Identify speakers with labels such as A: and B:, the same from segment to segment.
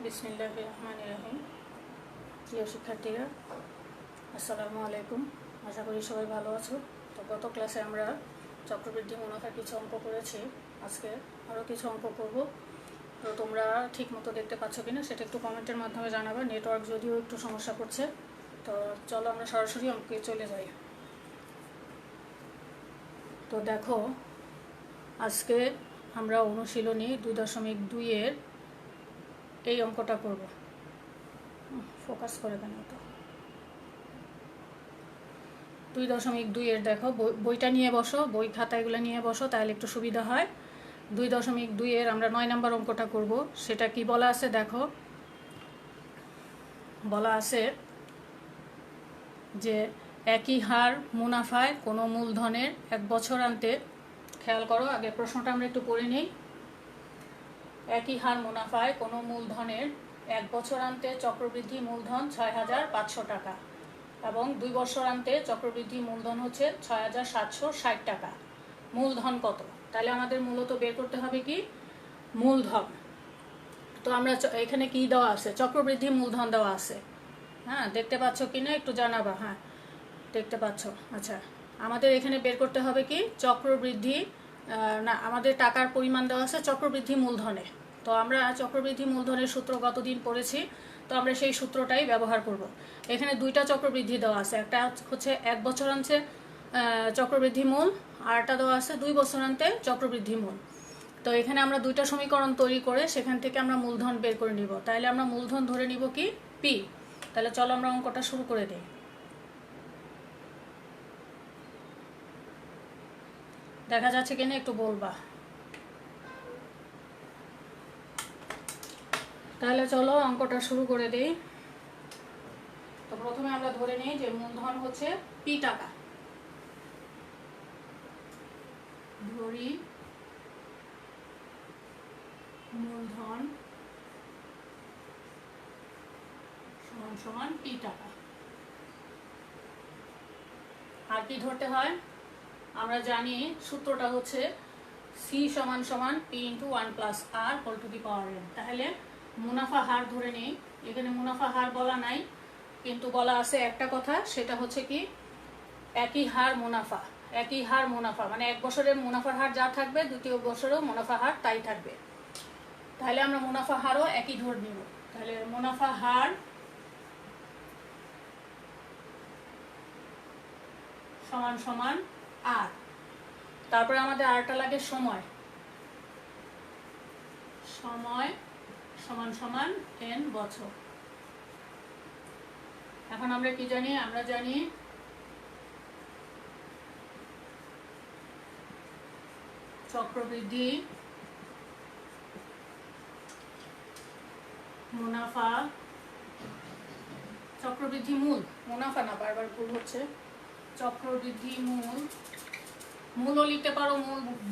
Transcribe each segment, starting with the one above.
A: বিসমিল্লাহির রহমানির রহিম। প্রিয় শিক্ষার্থীরা, আসসালামু আলাইকুম। আশা করি সবাই ভালো আছো। তো গত ক্লাসে আমরা চক্রবৃদ্ধি মুনাফার কিছু অঙ্ক করেছি। আজকে আরও কিছু অঙ্ক করব। তো তোমরা ঠিক মতো দেখতে পাচ্ছ কিনা সেটা একটু কমেন্টের মাধ্যমে জানাবে। নেটওয়ার্ক যদিও একটু সমস্যা করছে। তো চলো আমরা সরাসরি অঙ্কে চলে যাই। তো দেখো, আজকে আমরা অনুশীলনী 2.2-এর এই অঙ্কটা করব। ফোকাস করে দেন তো। 2.2-এর দেখো, বইটা নিয়ে বসো, বই খাতাগুলো নিয়ে বসো, তাহলে একটু সুবিধা হয়। 2.2-এর আমরা 9 নম্বর অঙ্কটা করব। সেটা কি বলা আছে দেখো, বলা আছে যে একই হার মুনাফায় কোনো মূলধনের 1 বছরান্তে, খেয়াল করো আগে প্রশ্নটা আমরা একটু পড়ে নিই। একই হার মুনাফায় কোনো মূলধনের 1 বছরান্তে চক্রবৃদ্ধি মূলধন 6,500 টাকা এবং 2 বছরান্তে চক্রবৃদ্ধি মূলধন হচ্ছে 6,760 টাকা। মূলধন কত? তাহলে আমাদের মূলত বের করতে হবে কি মূলধন। তো আমরা এখানে কি দেওয়া আছে, চক্রবৃদ্ধি মূলধন দেওয়া আছে। হ্যাঁ, দেখতে পাচ্ছ কি না একটু জানাবা। হ্যাঁ, দেখতে পাচ্ছ। আচ্ছা, আমাদের এখানে বের করতে হবে কি চক্রবৃদ্ধি, না, আমাদের টাকার পরিমাণ দেওয়া আছে চক্রবৃদ্ধি মূলধনে। তো আমরা চক্রবৃদ্ধি মূলধনের সূত্র গতদিন পড়েছি, তো আমরা সেই সূত্রটাই ব্যবহার করব। এখানে 2টা চক্রবৃদ্ধি দেওয়া আছে, একটা হচ্ছে 1 বছরান্তে চক্রবৃদ্ধি মূল, আর একটা দেওয়া আছে 2 বছরান্তে চক্রবৃদ্ধি মূল। তো এখানে আমরা 2টা সমীকরণ তৈরি করে সেখান থেকে আমরা মূলধন বের করে নিব। তাহলে আমরা মূলধন ধরে নিব কি পি। তাহলে চলো আমরা অঙ্কটা শুরু করে দিই। দেখা যাচ্ছে কিনা একটু বলবা। তাহলে চলো অঙ্কটা শুরু করে দিই। তো প্রথমে আমরা ধরে নিই যে মূলধন হচ্ছে পি টাকা। ধরি মূলধন সমান সমান পি টাকা। আর কি ধরতে হয় আমরা জানি, সূত্রটা হচ্ছে সি সমান সমান P into 1 plus R whole to the power N. তাহলে মুনাফা হার ধরে নেই। এখানে মুনাফা হার বলা নাই, কিন্তু বলা আছে একটা কথা, সেটা হচ্ছে কি একই হার মুনাফা। একই হার মুনাফা মানে 1 বছরের মুনাফার হার যা থাকবে 2য় বছরেও মুনাফা হার তাই থাকবে। তাহলে আমরা মুনাফা হারও একই ধরে নিব। তাহলে মুনাফা হার সমান সমান আর, তারপরে আমাদের আরটা লাগে সময়। সময় সমান সমান n বছর। এখন আমরা কি জানি, আমরা জানি চক্রবৃদ্ধি মুনাফা, চক্রবৃদ্ধি মূল, মুনাফা না, বারবার ভুল হচ্ছে, চক্রবৃদ্ধি মূল। মূলও লিখতে পারো,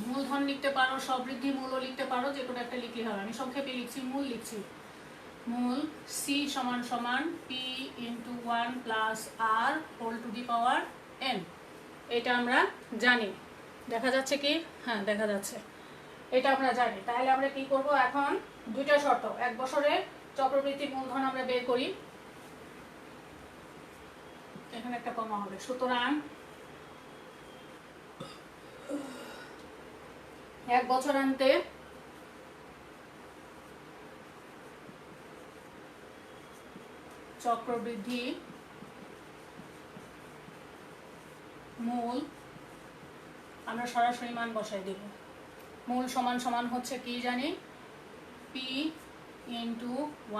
A: মূলধন লিখতে পারো, সবৃদ্ধি মূলও লিখতে পারো, যে কোনো একটা লিখলে হবে। আমি সংক্ষেপে লিখছি, মূল লিখছি। মূল সি সমান সমান P into 1 plus R whole to the power N. এটা আমরা জানি। দেখা যাচ্ছে কি? হ্যাঁ, দেখা যাচ্ছে। এটা আমরা জানি। তাহলে আমরা কি করব এখন, 2টা শর্ত। 1 বছরে চক্রবৃদ্ধি মূলধন আমরা বের করি, এখানে একটা কমা হবে। সুতরাং 1 বছরান্তে চক্রবৃদ্ধি মূল, আমরা সরাসরি মান বসাই দেব। মূল সমান সমান হচ্ছে কি জানি, P into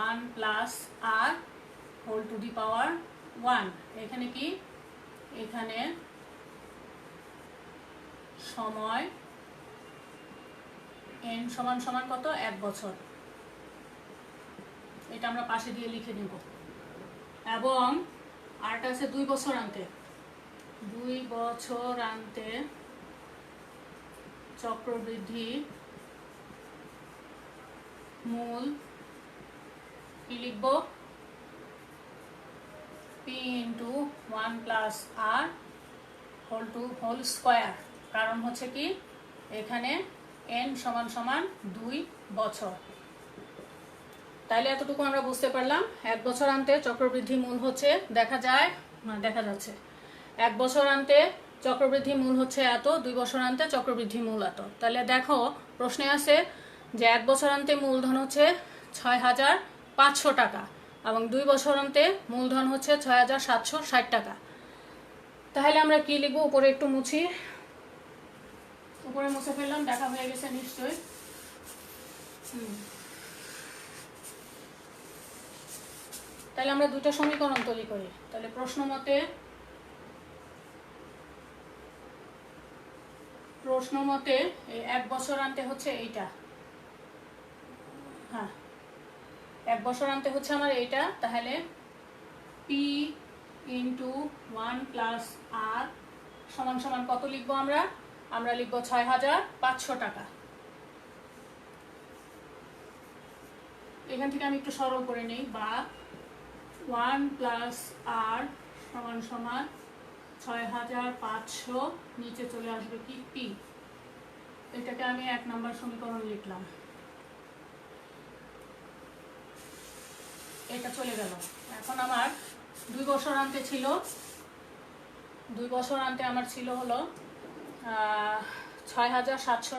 A: 1 plus R whole to the power 1। এখানে কি, এখানে সময় n সমান সমান কত, 1 বছর। এটা আমরা পাশে দিয়ে লিখে নেব। এবং আরটা আছে 2 বছরান্তে। 2 বছরান্তে চক্রবৃদ্ধি মূল কি লিখব, পি ইন্টু 1 প্লাস আর হোল স্কোয়ার। কারণ হচ্ছে কি এখানে n সমান সমান 2 বছর। তাইলে এতটুকু আমরা বুঝতে পারলাম 1 বছরান্তে চক্রবৃদ্ধি মূল হচ্ছে দেখা যাচ্ছে 1 বছরান্তে চক্রবৃদ্ধি মূল হচ্ছে এত, 2 বছরান্তে চক্রবৃদ্ধি মূল এত। তাহলে দেখো প্রশ্নে আছে যে 1 বছরান্তে মূলধন হচ্ছে 6,500 টাকা এবং 2 বছরান্তে মূলধন হচ্ছে 6,760 টাকা। তাহলে আমরা কি লিখবো? উপরে একটু মুছি, উপরে মুছে ফেললাম, দেখা হয়ে গেছে নিশ্চয়ই। তাহলে আমরা দুটো সমীকরণ তৈরি করি। তাহলে প্রশ্ন মতে এই 1 বছরান্তে হচ্ছে এইটা, হ্যাঁ 1 বছরান্তে হচ্ছে আমার এইটা। তাহলে P ইন্টু 1 প্লাস R সমান সমান কত লিখবো আমরা? আমরা লিখবো 6,500 টাকা। এখান থেকে আমি একটু সরল করে নেই, বা 1 প্লাস R সমান সমান 6,500, নিচে চলে আসবে কি P। এটাকে আমি 1 নম্বর সমীকরণ লিখলাম, এটা চলে গেল। এখন আমার 2 বছরান্তে ছিল, 2 বছরান্তে আমার ছিল হলো 6,700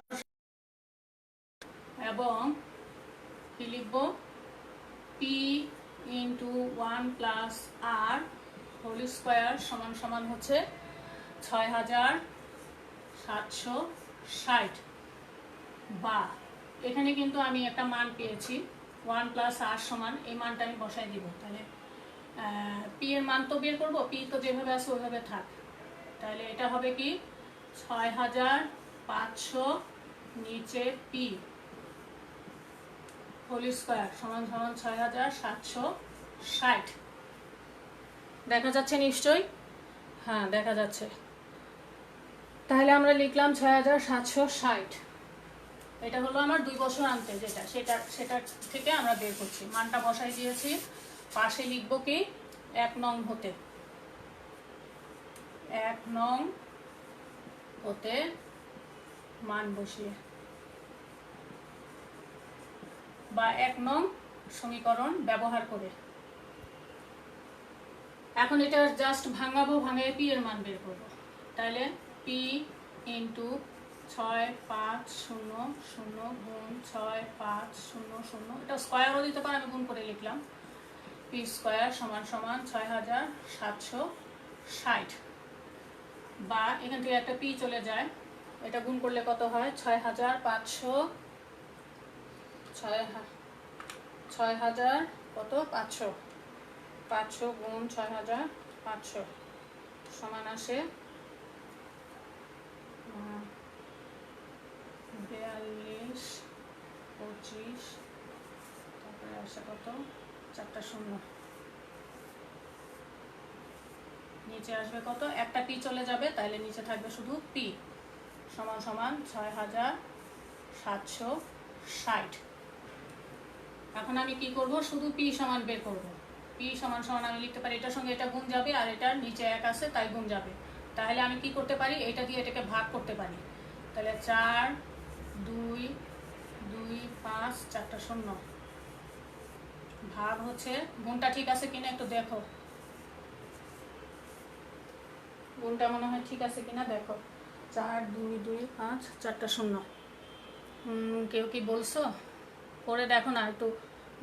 A: এবং কি লিখবো? P into 1 plus R whole square সমান সমান হচ্ছে 6,760, বা এখানে কিন্তু আমি একটা মান পেয়েছি 1 প্লাস R সমান, এই মানটা আমি বসাই দিব। তাহলে P এর মান তো বের করবো, P তো যেভাবে আছে ওইভাবে থাক। তাহলে এটা হবে কি 6,500 নিচে P হোল স্কোয়ার সমান সমান 6,760। দেখা যাচ্ছে নিশ্চয়ই? হ্যাঁ দেখা যাচ্ছে। তাহলে আমরা লিখলাম 6,760। এটা হলো আমার 2 বছরান্তে যেটা, সেটা থেকে আমরা বের করছি, মানটা বসাই দিয়েছি। পাশে লিখবো কি 1 নং হতে, 1 নং হতে মান বসিয়ে, বা 1 নং সমীকরণ ব্যবহার করে। এখন এটা জাস্ট ভাঙাবো, ভাঙিয়ে P এর মান বের করবো। তাহলে P ইন্টু 6,500 গুণ 6,500, এটা স্কোয়ারও দিতে পারে, আমি গুণ করে লিখলাম। P স্কোয়ার সমান সমান 6,760, বা এখান থেকে একটা P চলে যায়, এটা গুণ করলে কত হয়? 6,500 কত 500 গুণ 6,500 সমান আসে 42, 25, তারপরে আসে কত 4টা শূন্য, নিচে আসবে কত? একটা P চলে যাবে, তাহলে নিচে থাকবে শুধু P সমান সমান 6,760। এখন আমি কি করব? শুধু P সমান বের করব। P সমান সমান আমি লিখতে পারি, এটার সঙ্গে এটা গুণ যাবে, আর এটার নিচে 1 আছে তাই গুণ যাবে। তাহলে আমি কি করতে পারি? এটা দিয়ে এটাকে ভাগ করতে পারি। তাহলে 4, 2, 2, 5, 4টা শূন্য, ভাগ হচ্ছে, গুণটা ঠিক আছে কিনা একটু দেখো, গুণটা মনে হয় ঠিক আছে কিনা দেখো। 4, 2, 2, 5, 4টা শূন্য। কেউ কি বলছো? করে দেখো না, একটু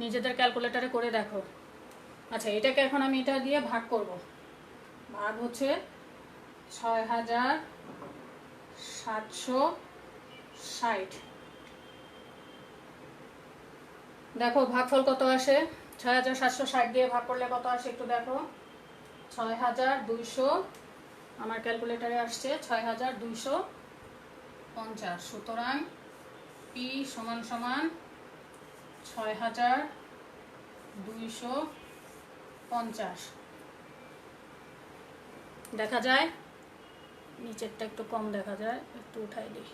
A: নিজেদের ক্যালকুলেটারে করে দেখো। আচ্ছা, এটাকে এখন আমি এটা দিয়ে ভাগ করব। ভাগ হচ্ছে 6,760। দেখো ভাগফল কত আসে? 6,760 দিয়ে ভাগ করলে কত আসে একটু দেখো। 6,200, আমার ক্যালকুলেটারে আসছে 6,250। সুতরাং P সমান সমান 6,250। দেখা যায় নিচেরটা একটু কম দেখা যায়, একটু উঠাই দিই।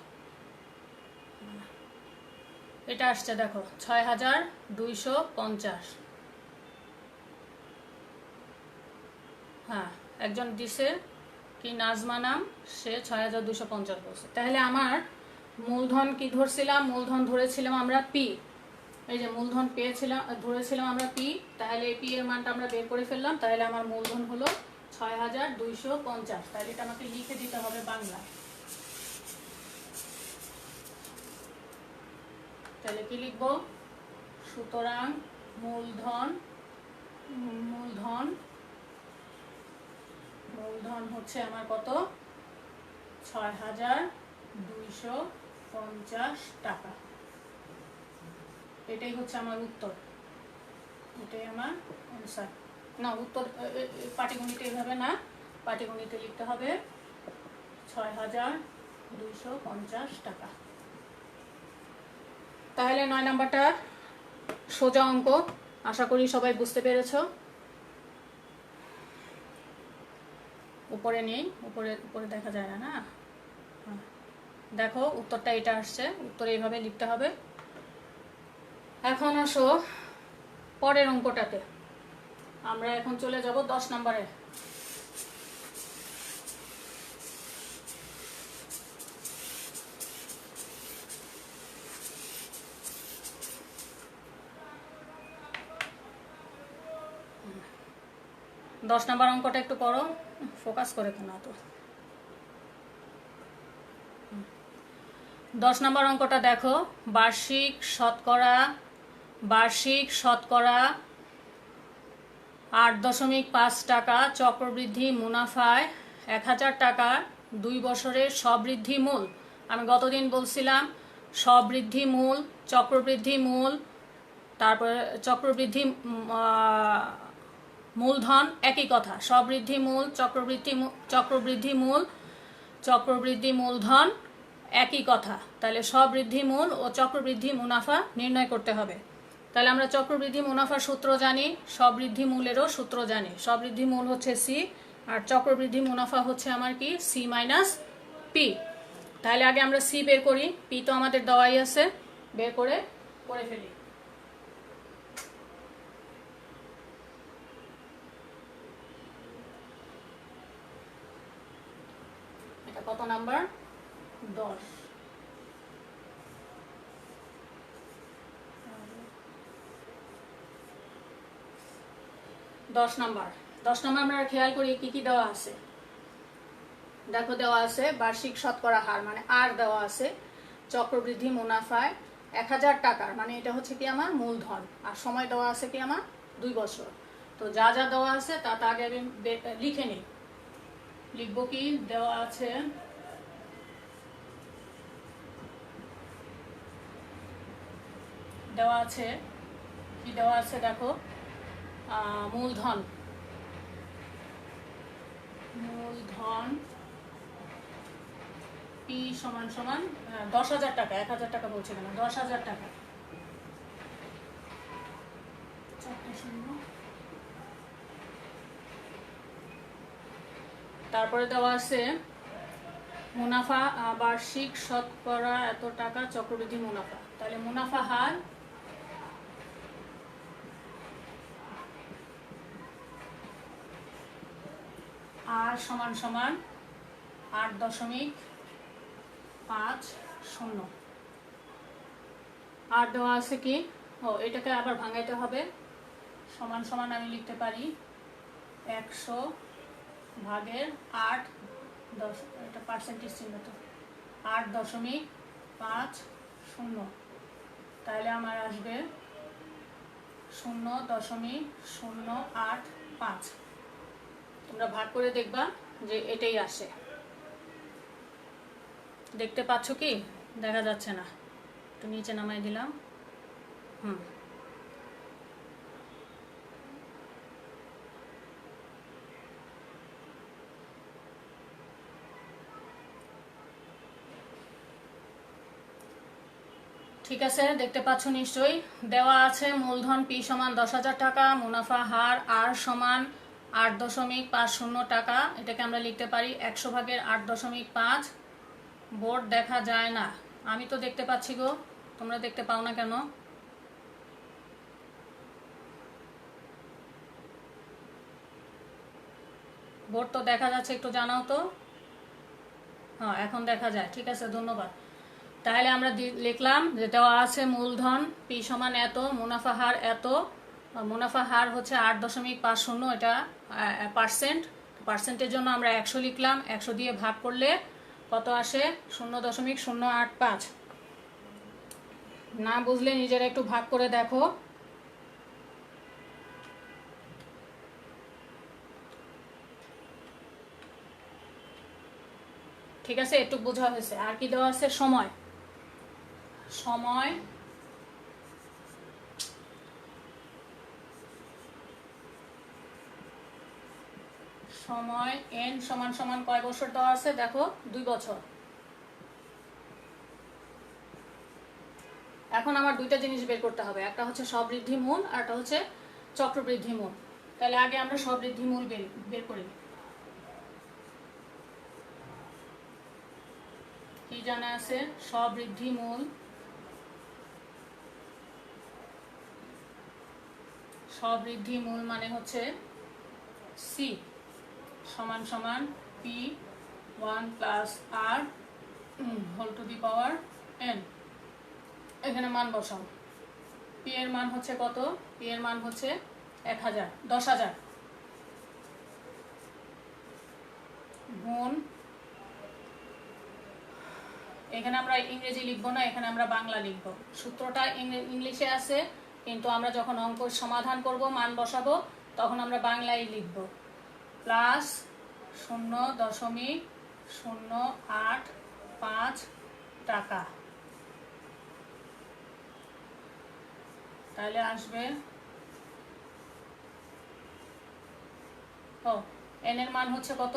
A: এটা আসছে দেখো 6,250। হ্যাঁ, একজন দিছে কি নাজমা নাম, সে 6,250 বলছে। তাহলে আমার মূলধন কি ধরছিলাম? মূলধন ধরেছিলাম আমরা P, এই যে মূলধন পেয়েছিলাম, ধরেছিলাম আমরা পি, তাহলে এই পি এর মানটা আমরা বের করে ফেললাম। তাহলে আমার মূলধন হলো ৬,২৫০। তাহলে এটা আমাকে লিখে দিতে হবে বাংলায়। তাহলে কি লিখবো? সুতরাং মূলধন হচ্ছে আমার কত? ৬,২৫০ টাকা। এটাই হচ্ছে আমার উত্তর, এটাই আমার অ্যান্সার। না, উত্তর পাটিগণিতে এইভাবে না, পাটিগণিতে লিখতে হবে ৬,২৫০ টাকা। তাহলে ৯ নাম্বারটা সোজা অঙ্ক, আশা করি সবাই বুঝতে পেরেছ। উপরে নেই, উপরে দেখা যায় না, না দেখো উত্তরটা এটা আসছে, উত্তর এইভাবে লিখতে হবে। এখন আসো পরের অঙ্কটাতে, আমরা এখন চলে যাব 10 নম্বরে। দশ নম্বর অঙ্কটা একটু করো, ফোকাস করে কেন তো। 10 নম্বর অঙ্কটা দেখো, বার্ষিক শতকরা 8.5 টাকা চক্রবৃদ্ধি মুনাফায় 1000 টাকা 2 বছরের সবৃদ্ধি মূল। আমি গতদিন বলছিলাম সবৃদ্ধি মূল, চক্রবৃদ্ধি মূল, তারপরে চক্রবৃদ্ধি মূলধন একই কথা। সবৃদ্ধি মূল, চক্রবৃদ্ধি মূলধন একই কথা। তাহলে সবৃদ্ধি মূল ও চক্রবৃদ্ধি মুনাফা নির্ণয় করতে হবে। তাহলে আমরা চক্রবৃদ্ধি মুনাফার সূত্র জানি, সবৃদ্ধি মূলেরও সূত্র জানি। সবৃদ্ধি মূল হচ্ছে সি, আর চক্রবৃদ্ধি মুনাফা হচ্ছে আমার কি? C minus P. তাহলে আগে আমরা সি বের করি, পি তো আমাদের দেওয়াই আছে, বের করে ফেলি। এটা কত নাম্বার? 10। 10 নাম্বার আমরা খেয়াল করি কি কি দেওয়া আছে। দেখো দেওয়া আছে বার্ষিক শতকরা হার, মানে আর দেওয়া আছে চক্রবৃদ্ধি মুনাফায় 1000 টাকার, মানে এটা হচ্ছে কি আমার মূলধন, আর সময় দেওয়া আছে কি আমার 2 বছর। তো যা যা দেওয়া আছে তা আগে আমি লিখে নিই। লিখবো কি দেওয়া আছে? কি দেওয়া আছে দেখো, মূলধন পি সমান 10,000 টাকা। 1000 টাকা বলছে কেন? 10,000 টাকা। তারপরে দেওয়া আছে মুনাফা বার্ষিক শতকরা এত টাকা চক্রবৃদ্ধি মুনাফা। তাহলে মুনাফা হার আর সমান 8.50। আর দেওয়া আছে কি? এটাকে আবার ভাঙাইতে হবে। সমান আমি লিখতে পারি 100/8, এটা পার্সেন্টেজ চিহ্ন তো, 8.50। তাহলে আমার আসবে 0.085। তোমরা ভাগ করে দেখবা যে এটাই আসে। দেখতে পাচ্ছ কি? দেখা যাচ্ছে না, একটু নিচে নামাই দিলাম। ঠিক আছে, দেখতে পাচ্ছ নিশ্চয়ই। দেওয়া আছে মূলধন পি সমান 10,000 টাকা, মুনাফা হার আর সমান 8.50 টাকা। এটাকে আমরা লিখতে পারি 100/8.5। বোর্ড দেখা যায় না, আমি তো দেখতে পাচ্ছি গো, তোমরা দেখতে পাও না কেন? বোর্ড তো দেখা যাচ্ছে, একটু জানাও তো। হ্যাঁ, এখন দেখা যায়, ঠিক আছে, ধন্যবাদ। তাহলে আমরা লিখলাম যে দেওয়া আছে মূলধন পি সমান এত, মুনাফা হার এত, মুনাফা হার হচ্ছে 8.50, এটা পার্সেন্টের জন্য আমরা 100 লিখলাম। 100 দিয়ে ভাগ করলে কত আসে? 0.085। না বুঝলে নিজেরা একটু ভাগ করে দেখো। ঠিক আছে, একটু বোঝা হয়েছে। আর কি দেওয়া আছে? সময়। সময় সময় n সমান সমান কয় বছর দেওয়া আছে? দেখো 2 বছর। এখন আমার দুইটা জিনিস বের করতে হবে, একটা হচ্ছে স্ববৃদ্ধি মূল আর একটা হচ্ছে চক্রবৃদ্ধি মূল। তাহলে আগে আমরা স্ববৃদ্ধি মূল বের করি। কি জানা আছে? স্ববৃদ্ধি মূল স্ববৃদ্ধি মূল মানে হচ্ছে সি সমান সমান P 1 plus R whole to the power N. এখানে মান বসাও। পি এর মান হচ্ছে কত? পি এর মান হচ্ছে 1000, 10,000 গুণ, এখানে আমরা ইংরেজি লিখবো না, এখানে আমরা বাংলা লিখবো। সূত্রটা ইংলিশে আছে, কিন্তু আমরা যখন অঙ্ক সমাধান করব, মান বসাবো, তখন আমরা বাংলায় লিখব। প্লাস 0.085 টাকা। তাহলে আসবে এন এর মান হচ্ছে কত?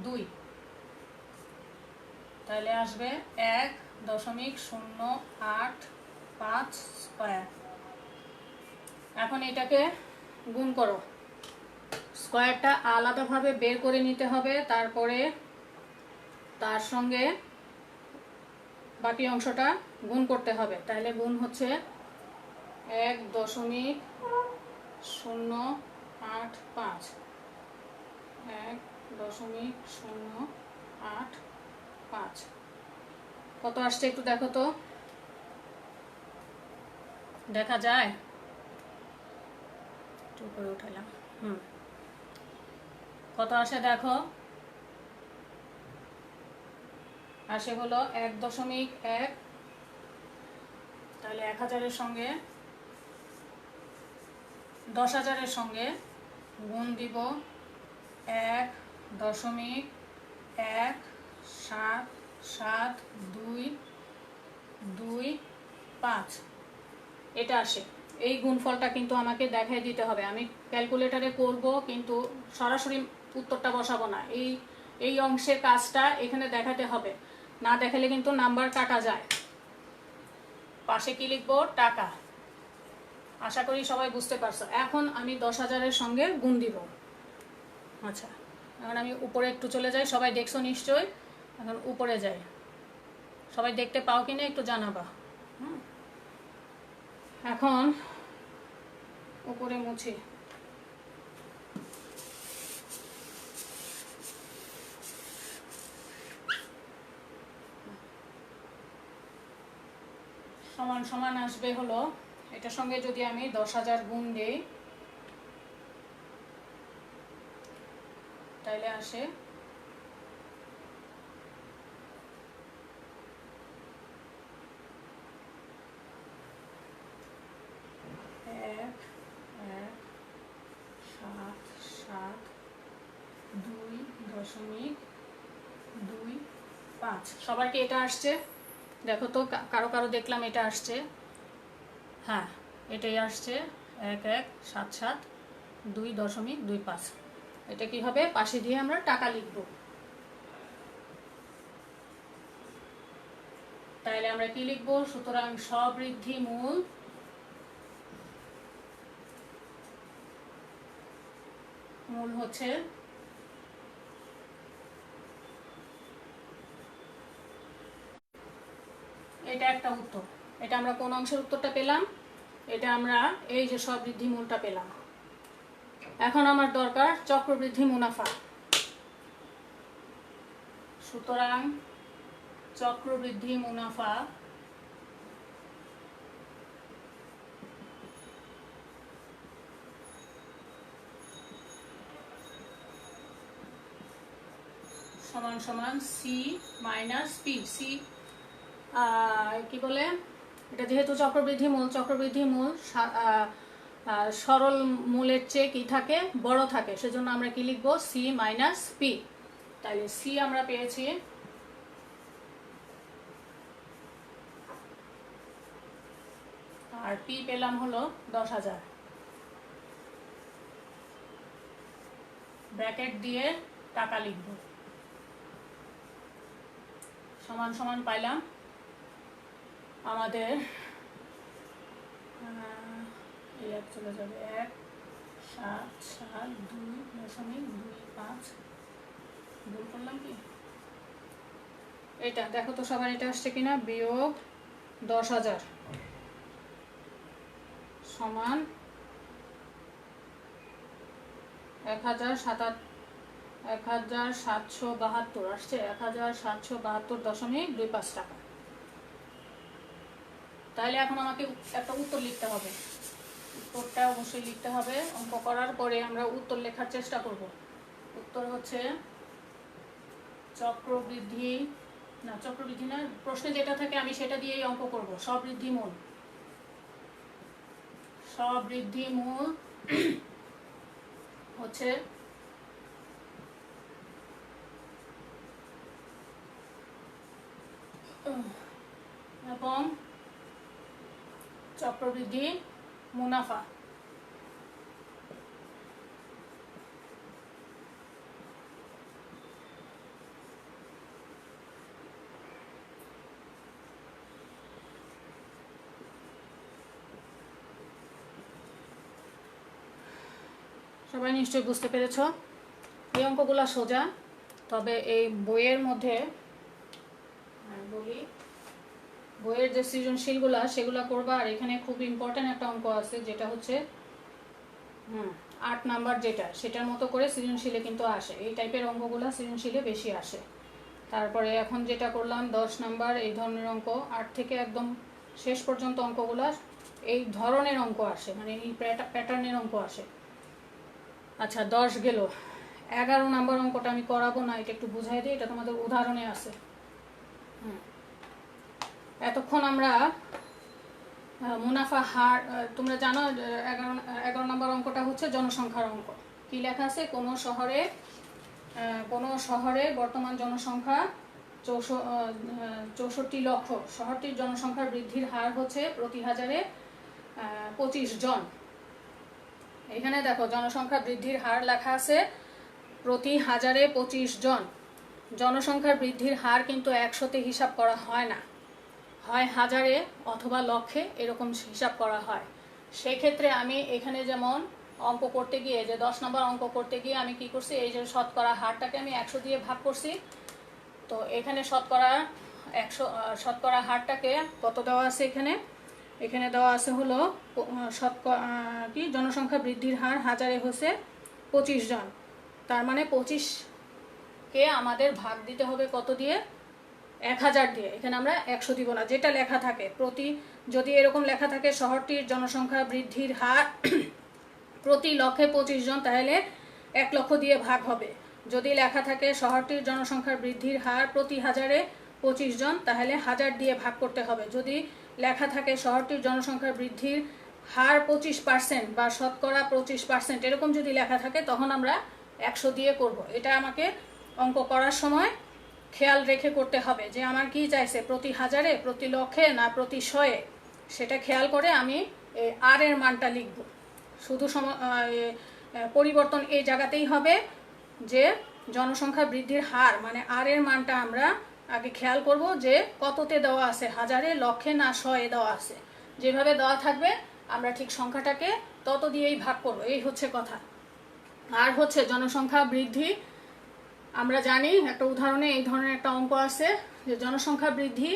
A: 2। তাহলে আসবে 1.085 স্কয়ার। এখন এটাকে গুণ করো। স্কয়ারটা আলাদাভাবে বের করে নিতে হবে, তারপরে তার সঙ্গে বাকি অংশটা গুণ করতে হবে। তাহলে গুণ হচ্ছে 1.085 1.085 কত আসছে একটু দেখো তো, দেখা যায়? একটু করে উঠালাম। কত আসে দেখো, আসে হলো 1.1। তাহলে 1000-এর সঙ্গে 10,000-এর সঙ্গে গুণ দিব 1.1772225। এটা আসে। এই গুণফলটা কিন্তু আমাকে দেখাই দিতে হবে। আমি ক্যালকুলেটরে করব, কিন্তু সরাসরি উত্তরটা বসাবো না। এই অংশের কাজটা এখানে দেখাতে হবে, না দেখালে কিন্তু নাম্বার কাটা যায়। পাশে কি লিখবো? টাকা। আশা করি সবাই বুঝতে পারছো। এখন আমি 10,000-এর সঙ্গে গুণ দিব। আচ্ছা, এখন আমি উপরে একটু চলে যাই। সবাই দেখছো নিশ্চয়ই? এখন উপরে যাই। সবাই দেখতে পাও কিনা একটু জানাবা। এখন উপরে মুছি। সমান সমান আসবে হলো, এটার সঙ্গে যদি আমি 10,000 গুণ দেই, তাইলে আসে 1.1772225। সবার কি এটা আসছে? দেখো তো, কারো কারো দেখলাম এটা আসছে। হ্যাঁ, এটাই আসছে 1.17722.25। এটা কি হবে? পাশে দিয়ে আমরা টাকা লিখব। তাইলে আমরা কি লিখব? সুতরাং স্ববৃদ্ধি মূল হচ্ছে এটা একটা উত্তর। এটা আমরা কোন অংশের উত্তরটা পেলাম? এটা আমরা এই যে স্ববৃদ্ধি মূলটা পেলাম। এখন আমার দরকার চক্রবৃদ্ধি মুনাফা। সুতরাং চক্রবৃদ্ধি মুনাফা সমান সমান সি মাইনাস পি। সি কি বলে, এটা যেহেতু চক্রবৃদ্ধি মূল সরল মূলের চেয়ে কি থাকে, বড় থাকে, সেজন্য আমরা কি লিখবো, সি মাইনাস পি। তাহলে সি আমরা পেয়েছি আর পি পেলাম হলো 10,000। ব্র্যাকেট দিয়ে টাকা লিখব, সমান সমান পাইলাম আমাদের এক চলে যাবে 1,772.25। ভুল করলাম কি, এটা দেখো তো সবার এটা আসছে কিনা, বিয়োগ 10,000 সমান 1,772 আসছে, 1,772.25 টাকা। তাহলে এখন আমাকে একটা উত্তর লিখতে হবে, উত্তরটা অবশ্যই লিখতে হবে। অঙ্ক করার পরে আমরা উত্তর লেখার চেষ্টা করব। উত্তর হচ্ছে চক্রবৃদ্ধি না, প্রশ্নে যেটা থাকে আমি সেটা দিয়েই অঙ্ক করব। সবৃদ্ধি মূল হচ্ছে এবং চক্রবৃদ্ধি মুনাফা। সবাই নিশ্চয়ই বুঝতে পেরেছ। এই অঙ্কগুলো সোজা, তবে এই বইয়ের মধ্যে বলি, বইয়ের যে সৃজনশীলগুলা সেগুলো করবা। আর এখানে খুব ইম্পর্টেন্ট একটা অঙ্ক আছে, যেটা হচ্ছে 8 নাম্বার, যেটা সেটার মতো করে সৃজনশীলে কিন্তু আসে। এই টাইপের অঙ্কগুলো সৃজনশীলে বেশি আসে। তারপরে এখন যেটা করলাম 10 নাম্বার, এই ধরনের অঙ্ক 8 থেকে একদম শেষ পর্যন্ত অঙ্কগুলো এই ধরনের অঙ্ক আসে, মানে এই প্যাটার্নের অঙ্ক আসে। আচ্ছা 10 গেল, 11 নাম্বার অঙ্কটা আমি করাবো না, এটা একটু বুঝাই দিই, এটা তোমাদের উদাহরণে আছে। এতক্ষণ আমরা মুনাফা হার, তোমরা জানো 11 নম্বর অঙ্কটা হচ্ছে জনসংখ্যার অঙ্ক। কি লেখা আছে, কোনো শহরে বর্তমান জনসংখ্যা 64 লক্ষ। শহরটির জনসংখ্যার বৃদ্ধির হার হচ্ছে প্রতি হাজারে 25 জন। এখানে দেখো জনসংখ্যা বৃদ্ধির হার লেখা আছে প্রতি হাজারে 25 জন। জনসংখ্যার বৃদ্ধির হার কিন্তু 100তে হিসাব করা হয় না, হয় হাজারে অথবা লক্ষে, এরকম হিসাব করা হয়। সেক্ষেত্রে আমি এখানে যেমন অঙ্ক করতে গিয়ে, যে 10 নম্বর অঙ্ক করতে গিয়ে আমি কি করছি, এই যে শতকরা হারটাকে আমি 100 দিয়ে ভাগ করছি। তো এখানে শতকরা হারটাকে কত দেওয়া আছে, এখানে দেওয়া আছে হলো জনসংখ্যা বৃদ্ধির হার হাজারে হচ্ছে 25 জন। তার মানে 25কে আমাদের ভাগ দিতে হবে কত দিয়ে, 1000 দিয়ে। এখানে আমরা 100 দিব না, যেটা লেখা থাকে যদি এরকম লেখা থাকে শহরটির জনসংখ্যা বৃদ্ধির হার প্রতি লক্ষে 25 জন, তাহলে 1 লক্ষ দিয়ে ভাগ হবে। যদি লেখা থাকে শহরটির জনসংখ্যার বৃদ্ধির হার প্রতি হাজারে 25 জন, তাহলে 1000 দিয়ে ভাগ করতে হবে। যদি লেখা থাকে শহরটির জনসংখ্যার বৃদ্ধির হার 25% বা শতকরা 25%, এরকম যদি লেখা থাকে তখন আমরা 100 দিয়ে করব। এটা আমাকে অঙ্ক করার সময় খেয়াল রেখে করতে হবে যে আমার কি চাইছে, প্রতি হাজারে, প্রতি লক্ষে, না প্রতি শয়ে। সেটা খেয়াল করে আমি আর এর মানটা লিখব। শুধু পরিবর্তন এই জায়গাতেই হবে যে জনসংখ্যা বৃদ্ধির হার মানে আর এর মানটা আমরা আগে খেয়াল করব যে কততে দেওয়া আছে, হাজারে, লক্ষে, না শয়ে দেওয়া আছে। যেভাবে দেওয়া থাকবে আমরা ঠিক সংখ্যাটাকে তত দিয়েই ভাগ করব, এই হচ্ছে কথা। আর হচ্ছে জনসংখ্যা বৃদ্ধি, আমরা জানি একটা উদাহরণে এই ধরনের একটা অঙ্ক আছে যে জনসংখ্যা বৃদ্ধি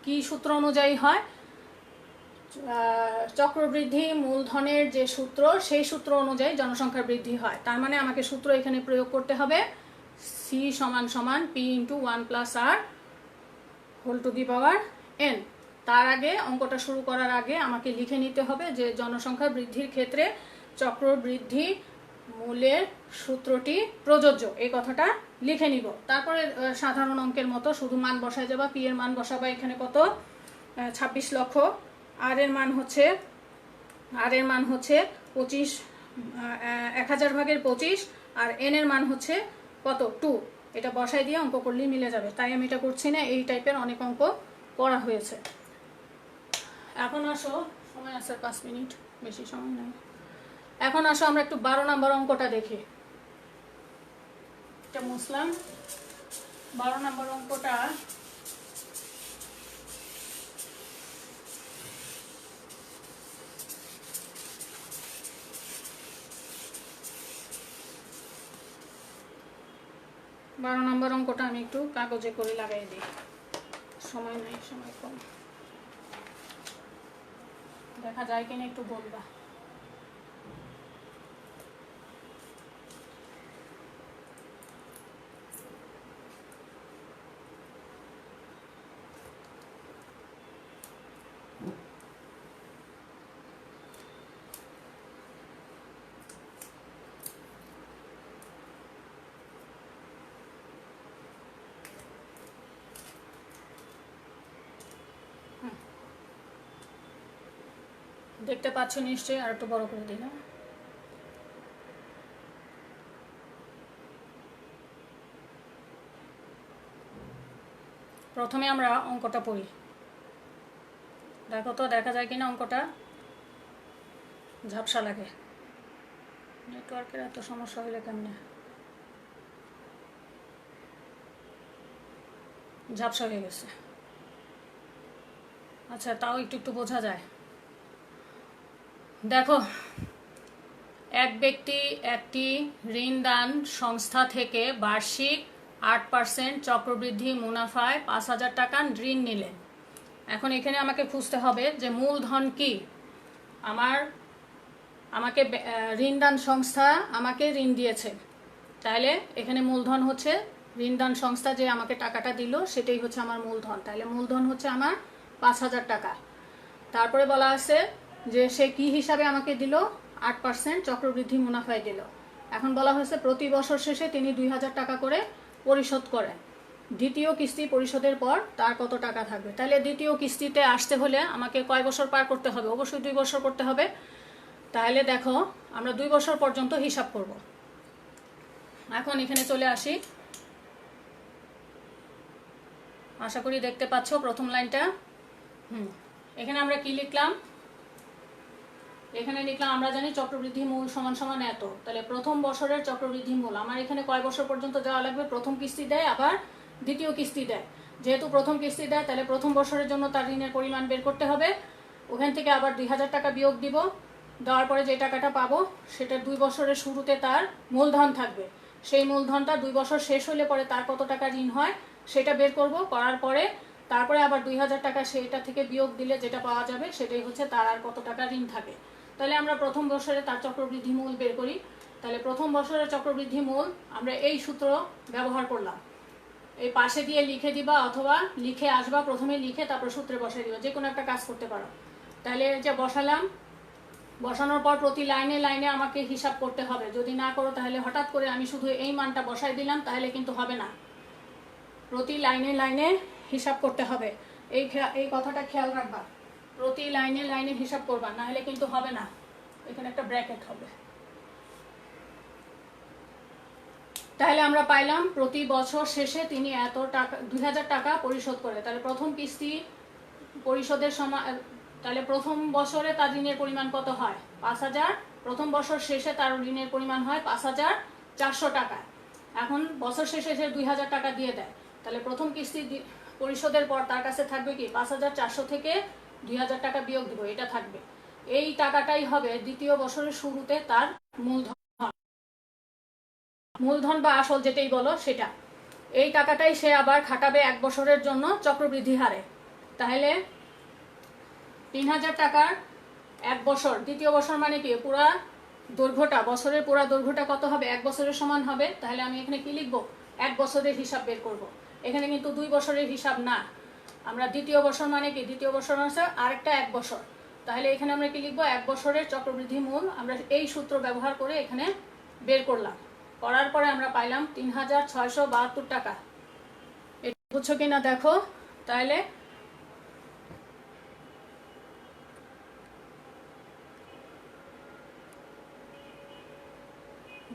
A: কি সূত্র অনুযায়ী হয়, চক্রবৃদ্ধি মূলধনের যে সূত্র, সেই সূত্র অনুযায়ী জনসংখ্যা বৃদ্ধি হয়। তার মানে আমাকে সূত্র এখানে প্রয়োগ করতে হবে, সি সমান সমান P into 1 plus R whole to the power N. তার আগে অঙ্কটা শুরু করার আগে আমাকে লিখে নিতে হবে যে জনসংখ্যা বৃদ্ধির ক্ষেত্রে চক্রবৃদ্ধি মূলের সূত্রটি প্রযোজ্য, এই কথাটা লিখে নিব। তারপরে সাধারণ অঙ্কের মতো শুধু মান বসায় যাবা, পি এর মান বসাবা, এখানে কত 26 লক্ষ, আর এর মান হচ্ছে 25, 1000 ভাগের 25, আর এন এর মান হচ্ছে কত 2, এটা বসাই দিয়ে অঙ্ক করলেই মিলে যাবে। তাই আমি এটা করছি না, এই টাইপের অনেক অঙ্ক করা হয়েছে। এখন আসো, সময় আছে 5 মিনিট, বেশি সময় নেই। এখন আসো আমরা একটু 12 নম্বর অঙ্কটা দেখি। এটা মুসলাম 12 নম্বর অঙ্কটা আমি একটু কাগজে করে লাগাই দিই, সময় নেই, সময় কম, দেখা যায় কিনা একটু বলবা। দেখতে পাচ্ছ নিশ্চয়ই, আর একটু বড় করে দিই না। প্রথমে আমরা অঙ্কটা পড়ি, দেখো তো দেখা যায় কিনা অঙ্কটা, ঝাপসা লাগে, নেটওয়ার্কের এত সমস্যা হইলে কেমনে, ঝাপসা হয়ে গেছে। আচ্ছা, তাও একটু একটু বোঝা যায়। দেখো, এক ব্যক্তি একটি ঋণদান সংস্থা থেকে বার্ষিক 8% চক্রবৃদ্ধি মুনাফায় 5000 টাকা ঋণ নিলেন। এখন এখানে আমাকে খুঁজতে হবে যে মূলধন কি। আমাকে ঋণদান সংস্থা আমাকে ঋণ দিয়েছে, তাহলে এখানে মূলধন হচ্ছে ঋণদান সংস্থা যে আমাকে টাকাটা দিল সেটাই হচ্ছে আমার মূলধন। তাহলে মূলধন হচ্ছে আমার 5000 টাকা। তারপরে বলা আছে যে সে কি হিসাবে আমাকে দিল, 8% চক্রবৃদ্ধি মুনাফায় দিল। এখন বলা হয়েছে প্রতি বছর শেষে তিনি 2000 টাকা করে পরিশোধ করেন। দ্বিতীয় কিস্তি পরিশোধের পর তার কত টাকা থাকবে। তাহলে দ্বিতীয় কিস্তিতে আসতে হলে আমাকে কয় বছর পার করতে হবে? অবশ্যই 2 বছর করতে হবে। তাহলে দেখো, আমরা 2 বছর পর্যন্ত হিসাব করব। এখন এখানে চলে আসি, আশা করি দেখতে পাচ্ছ প্রথম লাইনটা। এখানে আমরা কি লিখলাম? এখানে লিখলাম আমরা জানি চক্রবৃদ্ধি মূল সমান সমান এত। তাহলে প্রথম বছরের চক্রবৃদ্ধি মূল আমার এখানে কয় বছর পর্যন্ত যাওয়া লাগবে? প্রথম কিস্তি দেয়, আবার দ্বিতীয় কিস্তি দেয়। যেহেতু প্রথম কিস্তি দেয়, তাহলে প্রথম বছরের জন্য তার ঋণের পরিমাণ বের করতে হবে। ওখান থেকে আবার 2000 টাকা বিয়োগ দিব। দেওয়ার পরে যে টাকাটা পাবো সেটা 2 বছরের শুরুতে তার মূলধন থাকবে। সেই মূলধনটা 2 বছর শেষ হলে পরে তার কত টাকা ঋণ হয় সেটা বের করব। করার পরে তারপরে আবার 2000 টাকা সেইটা থেকে বিয়োগ দিলে যেটা পাওয়া যাবে সেটাই হচ্ছে তার আর কত টাকা ঋণ থাকে। তাহলে আমরা প্রথম বছরে তার চক্রবৃদ্ধি মূল বের করি। তাহলে প্রথম বছরের চক্রবৃদ্ধি মূল আমরা এই সূত্র ব্যবহার করলাম। এই পাশে দিয়ে লিখে দিবা অথবা লিখে আসবা, প্রথমে লিখে তারপর সূত্রে বসাই দিবা, যে কোনো একটা কাজ করতে পারো। তাহলে যে বসালাম, বসানোর পর প্রতি লাইনে লাইনে আমাকে হিসাব করতে হবে। যদি না করো তাহলে হঠাৎ করে আমি শুধু এই মানটা বসাই দিলাম, তাহলে কিন্তু হবে না। প্রতি লাইনে লাইনে হিসাব করতে হবে, এই কথাটা খেয়াল রাখবা। প্রতি লাইনে লাইনে হিসাব করবা, না হলে কিন্তু হবে না। এখানে একটা ব্র্যাকেট হবে। তাহলে আমরা পাইলাম প্রতি বছর শেষে তিনি এত টাকা 2000 টাকা পরিশোধ করে। তাহলে প্রথম কিস্তি পরিশোধের সময়, তাহলে প্রথম বছরে তার ঋণের পরিমাণ কত হয়? 5000। প্রথম বছর শেষে তার ঋণের পরিমাণ হয় 5400 টাকা। এখন বছর শেষে সে 2000 টাকা দিয়ে দেয়। তাহলে প্রথম কিস্তি পরিশোধের পর তার কাছে থাকবে কি? 5400 থেকে 2000 টাকা বিয়োগ দিব, এটা থাকবে। এই টাকাটাই হবে দ্বিতীয় বছরের শুরুতে তার মূলধন বা আসল যেটাই বলো সেটা। এই টাকাটাই সে আবার খাটাবে 1 বছরের জন্য চক্রবৃদ্ধি হারে। তাহলে 3000 টাকার 1 বছর, দ্বিতীয় বছর মানে কি? পুরা দৈর্ঘ্যটা, বছরের পুরা দৈর্ঘ্যটা কত হবে? 1 বছরের সমান হবে। তাহলে আমি এখানে কি লিখবো? 1 বছরের হিসাব বের করব। এখানে কিন্তু 2 বছরের হিসাব না, আমরা দ্বিতীয় বছর মানে কি? দ্বিতীয় বছর আছে আরেকটা 1 বছর। তাহলে এখানে আমরা কি লিখবো? 1 বছরের চক্রবৃদ্ধি মূল আমরা এই সূত্র ব্যবহার করে এখানে বের করলাম, করার পরে আমরা পাইলাম ৩,৬৭২ টাকা। এটা বুঝছো কিনা দেখো। তাহলে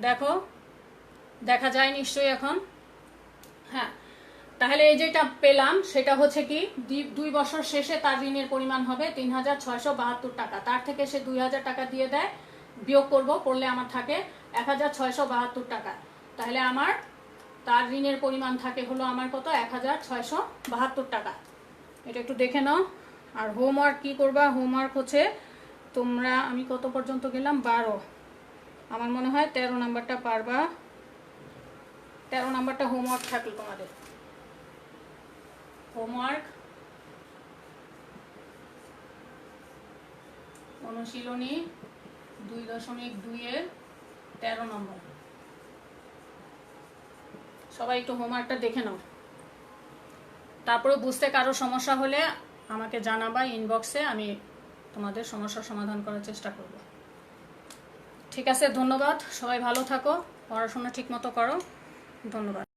A: দেখো, দেখা যায় নিশ্চয়ই এখন। হ্যাঁ, তাহলে এই যেটা পেলাম সেটা হচ্ছে কি 2 বছর শেষে তার ঋণের পরিমাণ হবে ৩,৬৭২ টাকা। তার থেকে সে ২,০০০ টাকা দিয়ে দেয়, বিয়োগ করলে আমার থাকে ১,৬৭২ টাকা। তাহলে আমার তার ঋণের পরিমাণ থাকে হলো আমার কত, ১,৬৭২ টাকা। এটা একটু দেখে নাও। আর হোমওয়ার্ক কি করবা, হোমওয়ার্ক হচ্ছে তোমরা, আমি কত পর্যন্ত গেলাম, 12, আমার মনে হয় 13 নাম্বারটা পারবা। 13 নাম্বারটা হোমওয়ার্ক থাকলো তোমাদের। হোমওয়ার্ক অনুশীলনী 2.2-এর 13 নম্বর। সবাই একটু হোমওয়ার্কটা দেখে নাও। তারপরে বুঝতে কারো সমস্যা হলে আমাকে জানাবা ইনবক্সে, আমি তোমাদের সমস্যার সমাধান করার চেষ্টা করব। ঠিক আছে, ধন্যবাদ। সবাই ভালো থাকো, পড়াশোনা ঠিক মতো করো। ধন্যবাদ।